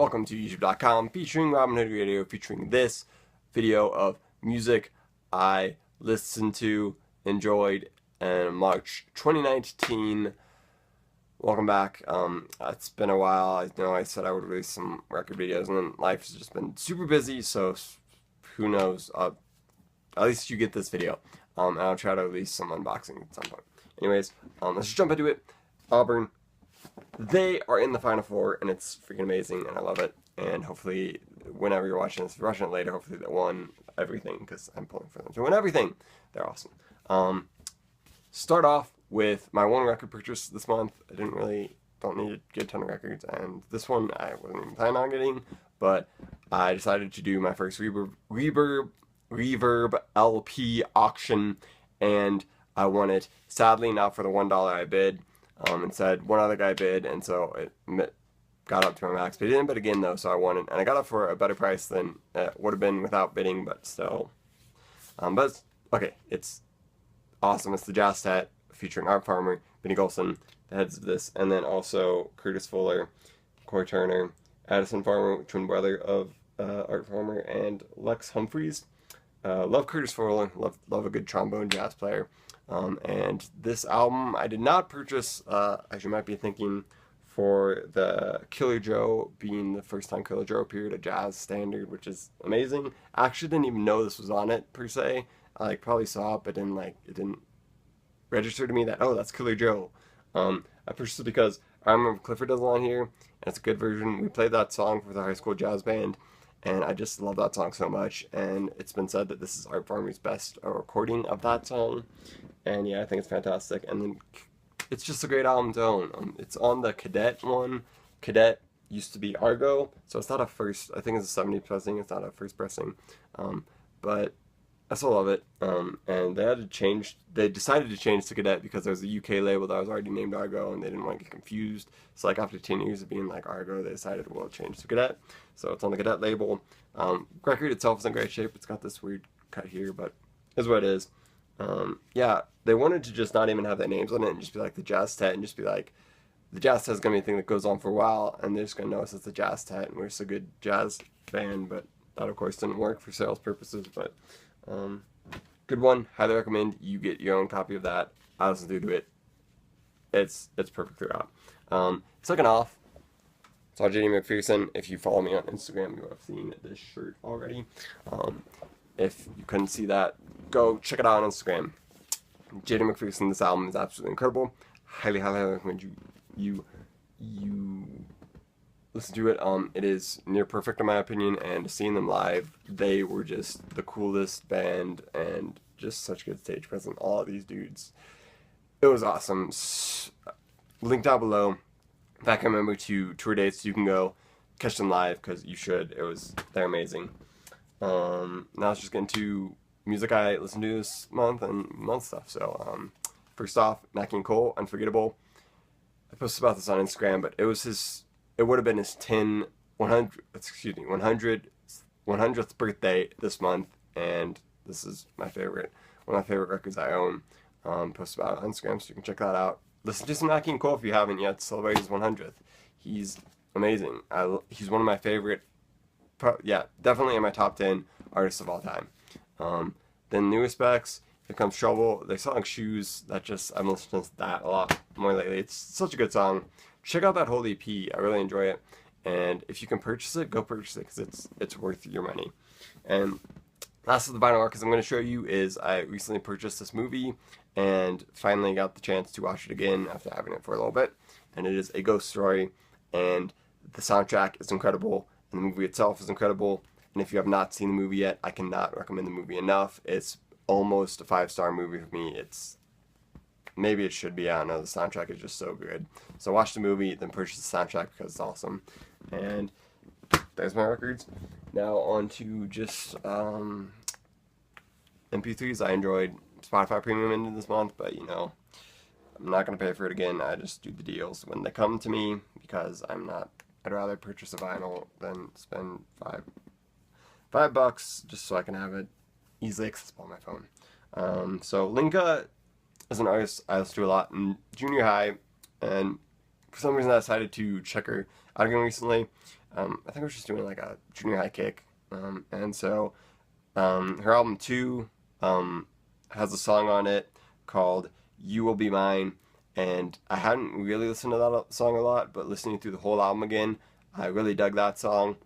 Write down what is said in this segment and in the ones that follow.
welcome to YouTube.com featuring Robin Hood Radio, featuring this video of music I listened to, enjoyed in March 2019. Welcome back. It's been a while. I know I said I would release some record videos, and then life has just been super busy, so who knows. At least you get this video. And I'll try to release some unboxing at some point. Anyways, let's just jump into it. Auburn. They are in the Final Four, and it's freaking amazing, and I love it. And hopefully, whenever you're watching this, if you're watching it later, hopefully they won everything, because I'm pulling for them to win everything. They're awesome. Start off with my one record purchase this month. I don't need to get a ton of records, and this one I wasn't even planning on getting, but I decided to do my first Reverb LP auction, and I won it. Sadly, not for the $1 I bid. Instead, one other guy bid, and so it got up to my max. But he didn't bid again, though, so I won it. And I got it for a better price than it would have been without bidding, but still. Okay, it's awesome. It's the Jazz Tat featuring Art Farmer, Benny Golson, the heads of this, and then also Curtis Fuller, Corey Turner, Addison Farmer, twin brother of Art Farmer, and Lex Humphreys. Love Curtis Fuller, love a good trombone jazz player. And this album I did not purchase, as you might be thinking, for the Killer Joe being the first time Killer Joe appeared, a jazz standard, which is amazing. I actually didn't even know this was on it, per se. I probably saw it, but it didn't register to me that, oh, that's Killer Joe. I purchased it because I remember Clifford does it on here, and it's a good version. We played that song for the high school jazz band, and I just love that song so much, and it's been said that this is Art Farmer's best recording of that song. And yeah, I think it's fantastic. And then it's just a great album to own. It's on the Cadet one. Cadet used to be Argo, so it's not a first. I think it's a 70 pressing. It's not a first pressing, but I still love it. And they had to change. They decided to change to Cadet because there was a UK label that was already named Argo, and they didn't want to get confused. So like after 10 years of being like Argo, they decided we'll change to Cadet. So it's on the Cadet label. Record itself is in great shape. It's got this weird cut here, but is what it is. Yeah, they wanted to just not even have their names on it and just be like the Jazz Tat, and just be like, the Jazz Tat is going to be a thing that goes on for a while, and they're just going to know us as the Jazz Tat, and we're just a good jazz band. But that, of course, didn't work for sales purposes. But good one. Highly recommend you get your own copy of that. I listen to it. It's perfect throughout. Second off, saw JD McPherson. If you follow me on Instagram, you have seen this shirt already. If you couldn't see that, go check it out on Instagram. JD McPherson, this album is absolutely incredible. Highly recommend you listen to it. It is near perfect in my opinion, and seeing them live, they were just the coolest band and just such good stage presence. All of these dudes, it was awesome. Link down below. In fact, I remember 2 tour dates. You can go catch them live because you should. They're amazing. Now let's just get into music I listened to this month and month stuff. So, first off, Nat King Cole, Unforgettable. I posted about this on Instagram, but it would have been his 100th birthday this month, and this is one of my favorite records I own. Posted about it on Instagram, so you can check that out. Listen to some Nat King Cole if you haven't yet. Celebrate his 100th. He's amazing. He's one of my favorite. Yeah, definitely in my top 10 artists of all time. Then New Respects, Here Comes Trouble. They're selling shoes. I'm listening to that a lot more lately. It's such a good song. Check out that whole EP. I really enjoy it. And if you can purchase it, go purchase it because it's worth your money. And last of the vinyl records I'm going to show you is I recently purchased this movie and finally got the chance to watch it again after having it for a little bit. And it is A Ghost Story. And the soundtrack is incredible. And the movie itself is incredible. And if you have not seen the movie yet, I cannot recommend the movie enough. It's almost a 5-star movie for me. Maybe it should be. I don't know. The soundtrack is just so good. So watch the movie, then purchase the soundtrack because it's awesome. And there's my records. Now on to just MP3s. I enjoyed Spotify Premium ended this month, but I'm not going to pay for it again. I just do the deals when they come to me because I'd rather purchase a vinyl than spend $5 just so I can have it easily accessible on my phone. So Linka is an artist I listened to a lot in junior high, and for some reason I decided to check her out again recently, I think I was just doing like a junior high kick. And so her album 2 has a song on it called You Will Be Mine. And I hadn't really listened to that song a lot, but listening through the whole album again, I really dug that song.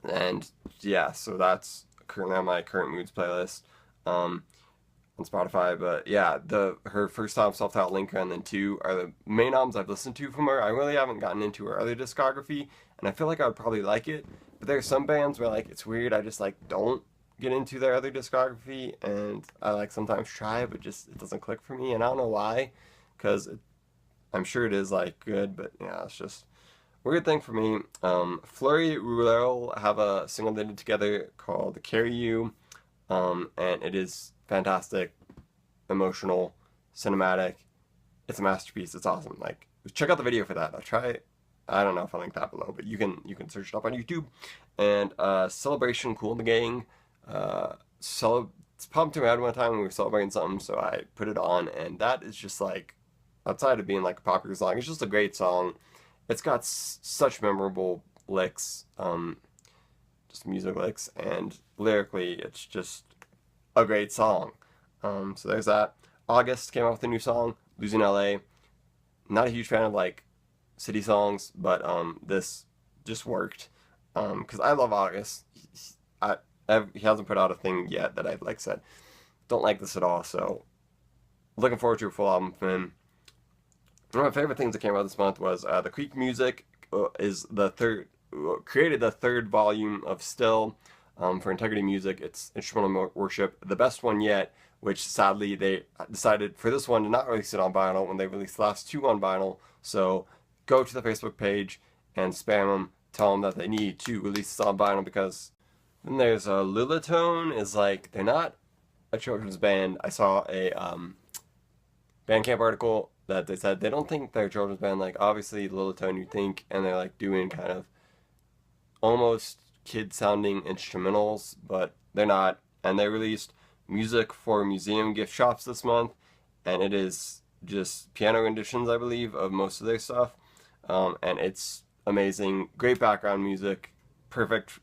And yeah, so that's currently on my current moods playlist um, on Spotify. But yeah, her first album, Self Titled Linker, and then 2 are the main albums I've listened to from her. I really haven't gotten into her other discography, and I feel like I would probably like it. But there are some bands where like it's weird. I just like don't get into their other discography, and I like sometimes try, but just it doesn't click for me, and I don't know why, because I'm sure it is like good, but yeah, it's just weird thing for me. Fleury Rouleur have a single they did together called "Carry You," and it is fantastic, emotional, cinematic. It's a masterpiece. It's awesome. Like, check out the video for that. I'll try. I don't know if I'll link that below, but you can search it up on YouTube. And Celebration Cool in the Gang. It's popped around one time when we were celebrating something, so I put it on, and that is just like, outside of being like a popular song, it's just a great song. It's got such memorable licks, just music licks, and lyrically, it's just a great song. So there's that. August came out with a new song, Losing LA. Not a huge fan of like city songs, but this just worked. Because I love August. He hasn't put out a thing yet that I like said don't like this at all. So looking forward to a full album from him. One of my favorite things that came out this month was the Creek Music is the third created the third volume of Still for Integrity Music. It's instrumental worship, the best one yet. Which sadly they decided for this one to not release it on vinyl when they released the last 2 on vinyl. So go to the Facebook page and spam them, tell them that they need to release this on vinyl, because then there's Lullatone is like, they're not a children's band. I saw a Bandcamp article that they said they don't think they're a children's band. Like, obviously Lullatone you think, and they're like doing kind of almost kid sounding instrumentals, but they're not. And they released music for museum gift shops this month, and it is just piano renditions, I believe, of most of their stuff, and it's amazing. Great background music, perfect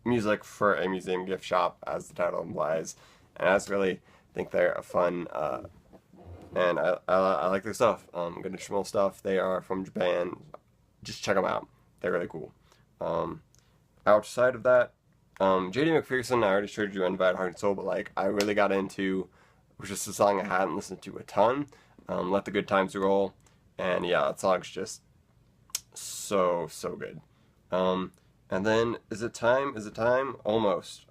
music for a museum gift shop, as the title implies, and I just really think they're a fun, and I like their stuff. Good instrumental stuff. They are from Japan. Just check them out. They're really cool. Outside of that, J.D. McPherson, I already showed you Undivided Heart and Soul, but like I really got into, which is a song I hadn't listened to a ton. Let the Good Times Roll, and yeah, that song's just so good. And then Is It Time? Is It Time? Almost.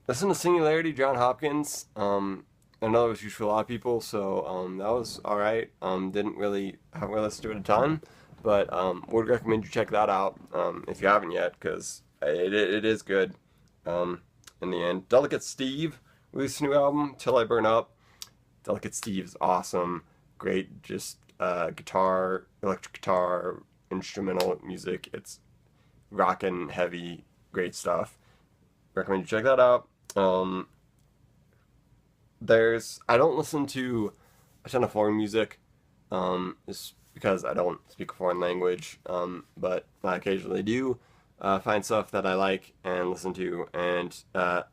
Listen to Singularity, John Hopkins. I know it was used for a lot of people, so that was alright. Didn't really listen to it a ton, but would recommend you check that out if you haven't yet, because it is good in the end. Delicate Steve released a new album, Till I Burn Up. Delicate Steve's awesome. Great, just guitar, electric guitar, instrumental music. It's rockin', heavy, great stuff. Recommend you check that out. I don't listen to a ton of foreign music, just because I don't speak a foreign language, but I occasionally do find stuff that I like and listen to, and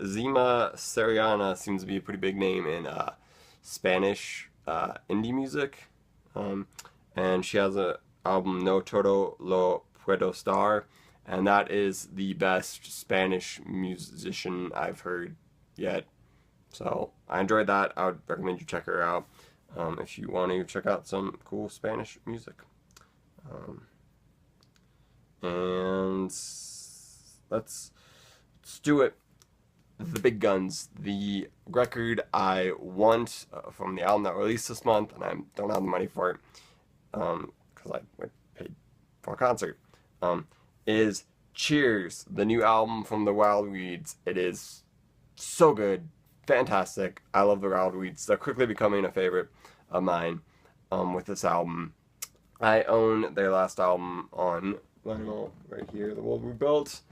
Zima Sariana seems to be a pretty big name in Spanish indie music, and she has an album No Todo Lo Puedo Estar, and that is the best Spanish musician I've heard yet. So I enjoyed that. I would recommend you check her out if you want to check out some cool Spanish music. And let's do it. The big guns. The record I want from the album that released this month, and I don't have the money for it because I paid for a concert, is Cheers, the new album from the Wild Weeds. It is so good, fantastic. I love the Wild Weeds. They're quickly becoming a favorite of mine with this album. I own their last album on vinyl right here, The World We Built.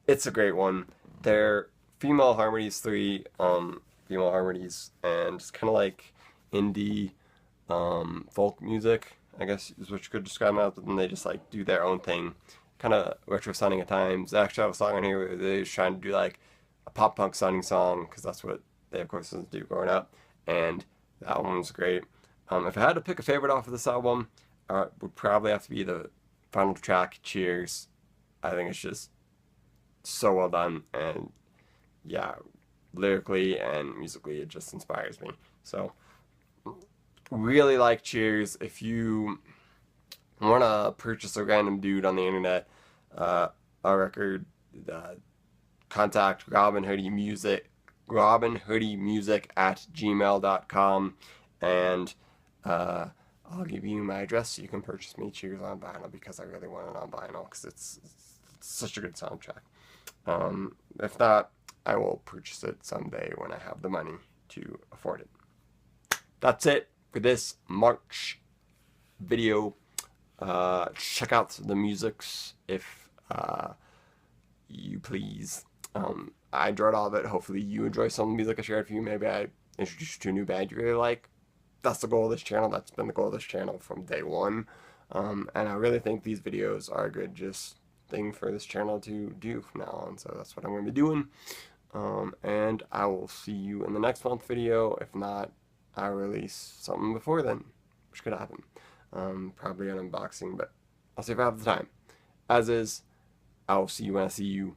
It's a great one. They're female harmonies, 3 female harmonies, and just kind of like indie folk music. I guess is what you could describe them as, but then they just like do their own thing, kind of retro sounding at times. They actually have a song on here where they're trying to do like a pop punk sounding song because that's what they of course do growing up, and that one was great. If I had to pick a favorite off of this album, would probably have to be the final track, Cheers. I think it's just so well done, and yeah, lyrically and musically, it just inspires me. So, really like Cheers. If you want to purchase a random dude on the internet a record, uh, contact robinhoodiemusic at gmail.com, and I'll give you my address so you can purchase me Cheers on vinyl because I really want it on vinyl because it's such a good soundtrack. If not, I will purchase it someday when I have the money to afford it. That's it for this March video. Check out the musics if you please. I enjoyed all of it. Hopefully you enjoy some of the music I shared for you. Maybe I introduced you to a new band you really like. That's the goal of this channel. That's been the goal of this channel from day one. And I really think these videos are a good just thing for this channel to do from now on. So that's what I'm going to be doing. And I will see you in the next month video. If not, I'll release something before then, which could happen. Probably an unboxing, but I'll see if I have the time. As is, I'll see you when I see you.